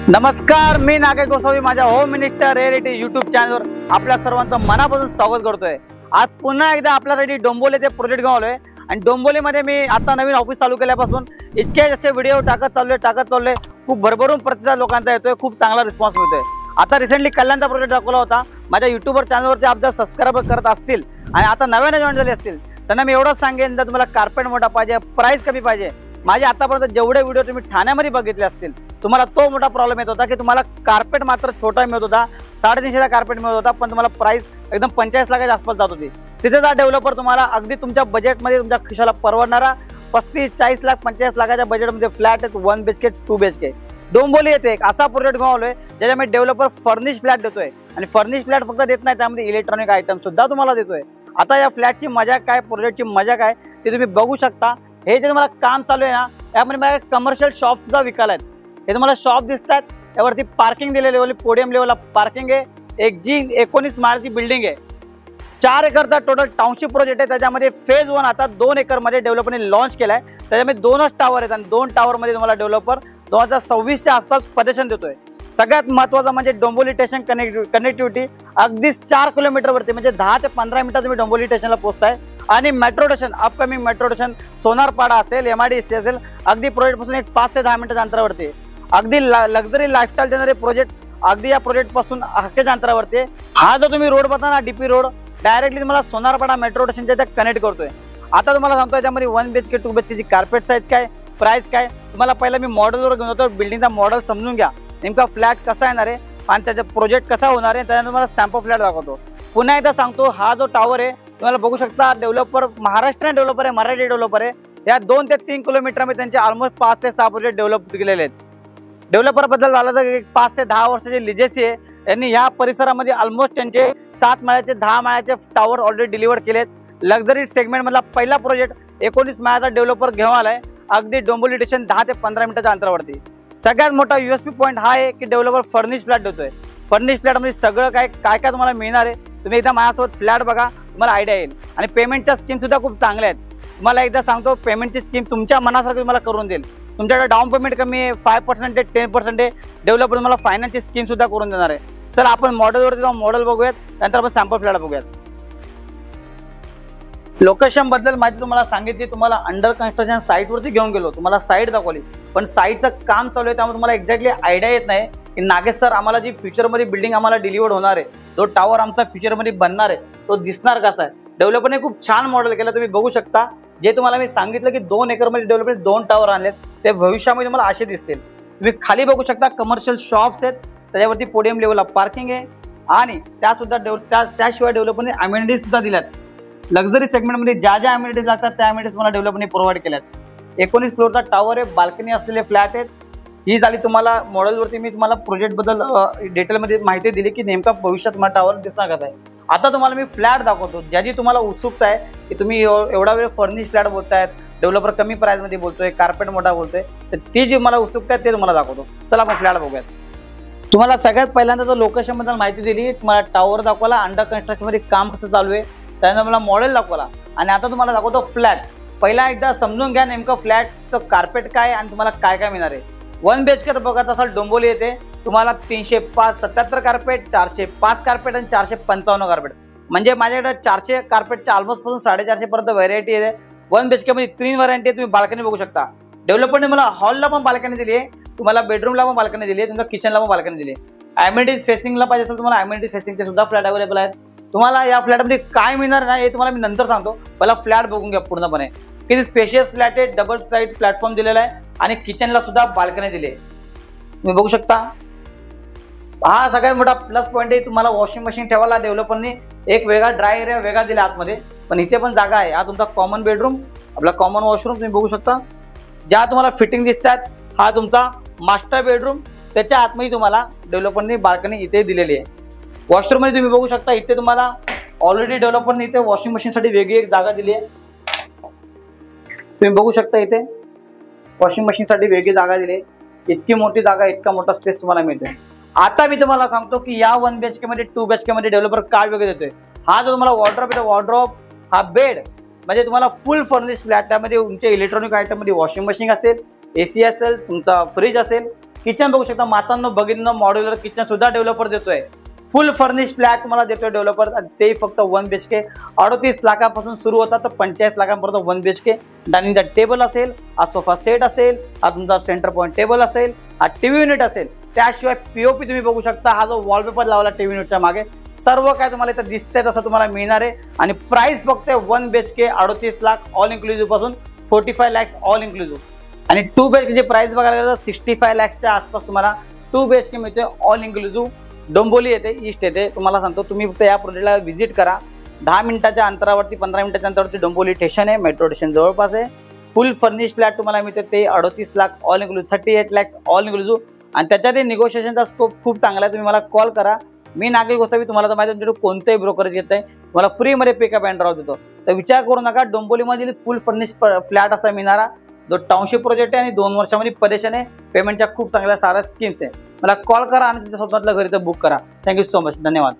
नमस्कार, मी नागेश गोसावी माझ्या home minister reality YouTube चॅनलवर आपल्या सर्वांचं मनापासून स्वागत करतोय। आज पुन्हा एकदा आपल्यासाठी डोंबोली ते प्रोजेक्ट घेऊन आलोय आणि डोंबोलीमध्ये मी आता नवीन ऑफिस चालू केल्यापासून इतके असे व्हिडिओ टाकत चाललोय खूप भरभरून प्रतिसाद लोकांचा येतोय, खूप चांगला रिस्पॉन्स मिळतोय। आता रिसेंटली कल्याणचा प्रोजेक्ट दाखवला होता माझ्या यूट्यूबर चॅनलवरती। आप जर सबस्क्राइब करत असतील आणि आता नव्याने जॉईन झाले असतील त्यांना मी एवढंच सांगेन, जर तुम्हाला कार्पेट मोठा पाहिजे, प्राइस कमी पाहिजे, माझे आतापर्यंत जेवढे व्हिडिओ तुम्ही ठाण्यामध्ये बघितले असतील तुम्हाला तो मोठा प्रॉब्लेम येत होता की तुम्हाला कार्पेट मात्र छोटा मिळत होता, 350चा कार्पेट मिळत होता, पण तुम्हाला प्राइस एकदम 45 लाखाच्या आसपास जात होती। तिथे जा डेव्हलपर तुम्हाला अगदी तुमच्या बजेटमध्ये तुमच्या खिशाला परवडणारा 35-40 लाख 45 लाखाच्या बजेटमध्ये फ्लॅट आहेत, 1 BHK 2 BHK डोंबोली येथे एक असा प्रोजेक्ट घेऊन आलोय ज्याच्यामध्ये डेव्हलपर फर्निश फ्लॅट देतोय आणि फर्निश फ्लॅट फक्त देत नाही, त्यामध्ये इलेक्ट्रॉनिक आयटम सुद्धा तुम्हाला देतोय। आता या फ्लॅटची मजा काय, प्रोजेक्टची मजा काय ते तुम्ही बघू शकता। हे जे तुम्हाला काम चालू आहे ना, यामध्ये मला कमर्शियल शॉप सुद्धा विकायला आहेत। हे तुम्हाला शॉप दिसतात, यावरती पार्किंग दिलेली आहे, पोडियम लेवलला पार्किंग आहे, एक G19 माळची बिल्डिंग आहे, 4 एकरचा टोटल टाउनशिप प्रोजेक्ट आहे। त्याच्यामध्ये फेज 1 आता 2 एकरमध्ये डेव्हलपरने लॉन्च केलाय। त्याच्यामध्ये 2च टावर आहेत आणि 2 टावरमध्ये तुम्हाला डेव्हलपर 2026च्या आसपास प्रदर्शन देतोय। सगळ्यात महत्त्वाचं म्हणजे डोंबोली स्टेशन कनेक्टिव्हिटी अगदी 4 किलोमीटरवरती, म्हणजे 10 ते 15 मिनिटात तुम्ही डोंबोली स्टेशनला पोहोचताय। आणि metro station, upcoming metro station Sonarpada असेल, MIDC असेल, अगदी प्रोजेक्टपासून एक 5 ते 10 मिनिटाच्या अंतरावरती आहे। अगदी लक्झरी लाईफस्टाईल देणारे प्रोजेक्ट अगदी या प्रोजेक्टपासून हक्काच्या अंतरावरती आहे। हा जो तुम्ही रोड बघता ना, DP रोड, डायरेक्टली तुम्हाला सोनारपाडा मेट्रो स्टेशनच्या इथे कनेक्ट करतोय। आता तुम्हाला सांगतो याच्यामध्ये 1 BHK 2 BHK ची कार्पेट साईज काय, प्राइस काय, तुम्हाला पहिला मी मॉडेलवर घेऊन जातो, बिल्डिंगचा मॉडेल समजून घ्या, नेमका फ्लॅट कसा येणार आहे आणि त्याचा प्रोजेक्ट कसा होणार आहे, त्यानंतर तुम्हाला सॅम्पल फ्लॅट दाखवतो। पुन्हा एकदा सांगतो, हा जो टावर आहे तुम्हाला बघू शकता, डेव्हलपर महाराष्ट्रीयन डेव्हलपर आहे, मराठी डेव्हलपर आहे। या 2 ते 3 किलोमीटरमध्ये त्यांचे ऑलमोस्ट 5 ते 6 प्रोजेक्ट डेव्हलप केलेले आहेत। डेव्हलपर बद्दल झालं तर 5 ते 10 वर्षाची लिजेसी आहे। यांनी या परिसरामध्ये ऑलमोस्ट त्यांचे 7 माळ्याचे 10 माळ्याचे टावर ऑलरेडी डिलिव्हर केलेत। लक्झरी सेगमेंट मधला पहिला प्रोजेक्ट 19 माळ्याचा डेव्हलपर घेऊन आलाय, अगदी डोंबोली स्टेशन 10 ते 15 मिनिटाच्या अंतरावरती। सगळ्यात मोठा USP पॉईंट हा आहे की डेव्हलपर फर्निश फ्लॅट देतोय। फर्निश फ्लॅटमध्ये सगळं काय तुम्हाला मिळणार आहे, तुम्ही एकदा माझ्यासोबत फ्लॅट बघा, तुम्हाला आयडिया येईल। आणि पेमेंटच्या स्कीम सुद्धा खूप चांगल्या आहेत। तुम्हाला एकदा सांगतो, पेमेंटची स्कीम तुमच्या मनासारखं तुम्हाला करून देईल। तुमच्याकडे डाऊन पेमेंट कमी आहे, 5% आहे, 10% आहे, डेव्हलपर तुम्हाला फायनान्सची स्कीम सुद्धा करून देणार आहे। चला आपण मॉडेलवरती जाऊन मॉडेल बघूयात, त्यानंतर आपण सॅम्पल फ्लॅट बघूयात। लोकेशन बद्दल माहिती तुम्हाला सांगितली, तुम्हाला अंडर कन्स्ट्रक्शन साईटवरती घेऊन गेलो, तुम्हाला साईट दाखवली, पण साईटचं काम चालू आहे त्यामुळे तुम्हाला एक्झॅक्टली आयडिया येत नाही की नागेश सर आम्हाला जी फ्युचरमध्ये बिल्डिंग आम्हाला डिलिव्हर्ड होणार आहे, जो टावर आमचा फ्युचरमध्ये बनणार आहे तो दिसणार कसा आहे। डेव्हलपरने खूप छान मॉडेल केलं, तुम्ही बघू शकता। जे तुम्हाला मी सांगितलं की 2 एकरमध्ये डेव्हलपरने 2 टावर आणलेत, ते भविष्यामध्ये तुम्हाला असे दिसतील। तुम्ही खाली बघू शकता, कमर्शियल शॉप्स आहेत, त्याच्यावरती पोडियम लेवलला पार्किंग आहे आणि त्याशिवाय डेव्हलपरने अमेनिटीज सुद्धा दिल्यात। लक्झरी सेगमेंटमध्ये ज्या अमेनिटीज लागतात त्या अमेनिटीज मला डेव्हलपरने प्रोव्हाइड केल्यात। 19 फ्लोअरचा टावर आहे, बाल्कनी असलेले फ्लॅट आहेत। ही झाली तुम्हाला मॉडेलवरती मी तुम्हाला प्रोजेक्टबद्दल डिटेलमध्ये माहिती दिली की नेमका भविष्यात तुम्हाला टावर दिसणार कसा आहे। आता तुम्हाला मी फ्लॅट दाखवतो, ज्याची तुम्हाला उत्सुकता आहे की तुम्ही एवढा वेळ फर्निश फ्लॅट बोलतायत, डेव्हलपर कमी प्राइसमध्ये बोलतोय, कार्पेट मोठा बोलतोय, तर ती जी मला उत्सुकता आहे ते तुम्हाला दाखवतो। चला आपण फ्लॅट बघूयात। तुम्हाला सगळ्यात पहिल्यांदा तर लोकेशनबद्दल माहिती दिली, तुम्हाला टावर दाखवला, अंडर कन्स्ट्रक्शनमध्ये काम कसं चालू आहे, त्यानंतर मला मॉडेल दाखवला आणि आता तुम्हाला दाखवतो फ्लॅट। पहिला एकदा समजून घ्या नेमकं फ्लॅटचं कार्पेट काय आणि तुम्हाला काय काय मिळणार आहे। 1 BHK बघत असाल डोंबोली येते, तुम्हाला 377 कार्पेट, 405 कार्पेट आणि 455 कार्पेट, म्हणजे माझ्याकडे 400 कार्पेटच्या ऑलमोस्ट पासून 450 पर्यंत व्हरायटी आहे। 1 BHK मध्ये 3 व्हरायटी आहे, तुम्ही बाल्कनी बघू शकता। डेव्हलपरने मला हॉलला पण बाल्कनी दिली आहे, तुम्हाला बेडरूमला पण बाल्कनी दिली आहे, तुमच्या किचनला पण बाल्कनी दिली आहे। अमेनिटीज फेसिंगला पाहिजे असेल तुम्हाला अमेनिटीज फेसिंगचे सुद्धा फ्लॅट अवेलेबल आहेत। तुम्हाला या फ्लॅटमध्ये काय मिळणार नाही हे तुम्हाला मी नंतर सांगतो, पहिला फ्लॅट बघून घ्या पूर्णपणे। किती स्पेशियस फ्लॅट आहे, डबल साईड प्लॅटफॉर्म दिलेला आहे आणि किचनला सुद्धा बाल्कनी दिली आहे, तुम्ही बघू शकता। हा सगळ्यात मोठा प्लस पॉईंट आहे, तुम्हाला वॉशिंग मशीन ठेवायला डेव्हलपरने एक वेगळा ड्राय एरिया वेगळा दिला आतमध्ये, पण इथे पण जागा आहे। हा तुमचा कॉमन बेडरूम, आपला कॉमन वॉशरूम तुम्ही बघू शकता। ज्या तुम्हाला फिटिंग दिसतात, हा तुमचा मास्टर बेडरूम, त्याच्या आतमध्ये तुम्हाला डेव्हलपरने बाल्कनी इथे दिलेली आहे। वॉशरूम मध्ये तुम्ही बघू शकता, इथे तुम्हाला ऑलरेडी डेव्हलपरने इथे वॉशिंग मशीनसाठी वेगळी एक जागा दिली आहे, तुम्ही बघू शकता। इथे वॉशिंग मशीनसाठी वेगळी जागा दिली आहे, इतकी मोठी जागा, इतका मोठा स्पेस तुम्हाला मिळते। आता मी तुम्हाला सांगतो की या 1 BHK मध्ये 2 BHK मध्ये डेव्हलपर काय वेगळे देतोय। हा जो तुम्हाला वॉर्डरोब आहे, वॉर्डरोब, हा बेड, म्हणजे तुम्हाला फुल फर्निश फ्लॅट, त्यामध्ये तुमचे इलेक्ट्रॉनिक आयटम मध्ये वॉशिंग मशीन असेल, AC असेल, तुमचा फ्रीज असेल, किचन बघू शकता मातांनो, भगिनींनो, मॉड्युलर किचन सुद्धा डेव्हलपर देतोय. फुल फर्निश फ्लॅट तुम्हाला देतोय डेव्हलपर, ते फक्त 1 BHK 38 लाखापासून सुरू होतात तर 45 लाखांपर्यंत 1 BHK. डायनिंगचा टेबल असेल, हा सोफा सेट असेल, हा तुमचा सेंटर पॉईंट टेबल असेल, हा टीव्ही युनिट असेल, त्याशिवाय पीओपी तुम्ही बघू शकता. हा जो वॉलपेपर लावला टीव्ही युनिटच्या मागे, सर्व काय तुम्हाला इथं दिसतंय तसं तुम्हाला मिळणार आहे. आणि प्राइस फक्त 1 BHK 38 लाख ऑल इन्क्लुझिव्ह पासून 45 lakhs ऑल इन्क्लुझिव्ह. आणि 2 BHK ची प्राइस बघायला गेलं तर 65 lakhsच्या आसपास तुम्हाला 2 BHK मिळतोय ऑल इन्क्लुझिव्ह. डोंबोली येते, ईस्ट येते. तुम्हाला सांगतो, तुम्ही फक्त या प्रोजेक्टला व्हिजिट करा. 10 मिनिटाच्या अंतरावरती, 15 मिनिटाच्या अंतरावरती डोंबोली स्टेशन आहे, मेट्रो स्टेशन जवळपास आहे. फुल फर्निश फ्लॅट तुम्हाला मिळते ते 38 lakh all inclusive, 38 lakhs all inclusive. आणि त्याच्यात निगोशिएशनचा स्कोप खूप चांगला आहे. तुम्ही मला कॉल करा. मी नागेश गोसावी, तुम्हाला तर माहिती आहे तुमच्याकडे कोणतेही ब्रोकरेज येत आहे, तुम्हाला फ्रीमध्ये पिकअप अँड ड्रॉप देतो. तर विचार करू नका. डोंबोलीमधील फुल फर्निश फ्लॅट असा मिळणारा जो टाउनशिप प्रोजेक्ट आहे आणि 2 वर्षामध्ये परेशान आहे. पेमेंटच्या खूप चांगल्या साऱ्या स्कीम्स आहे. मला कॉल करा आणि तुमच्या स्वतःतलं घर इथं बुक करा. Thank you so much. धन्यवाद.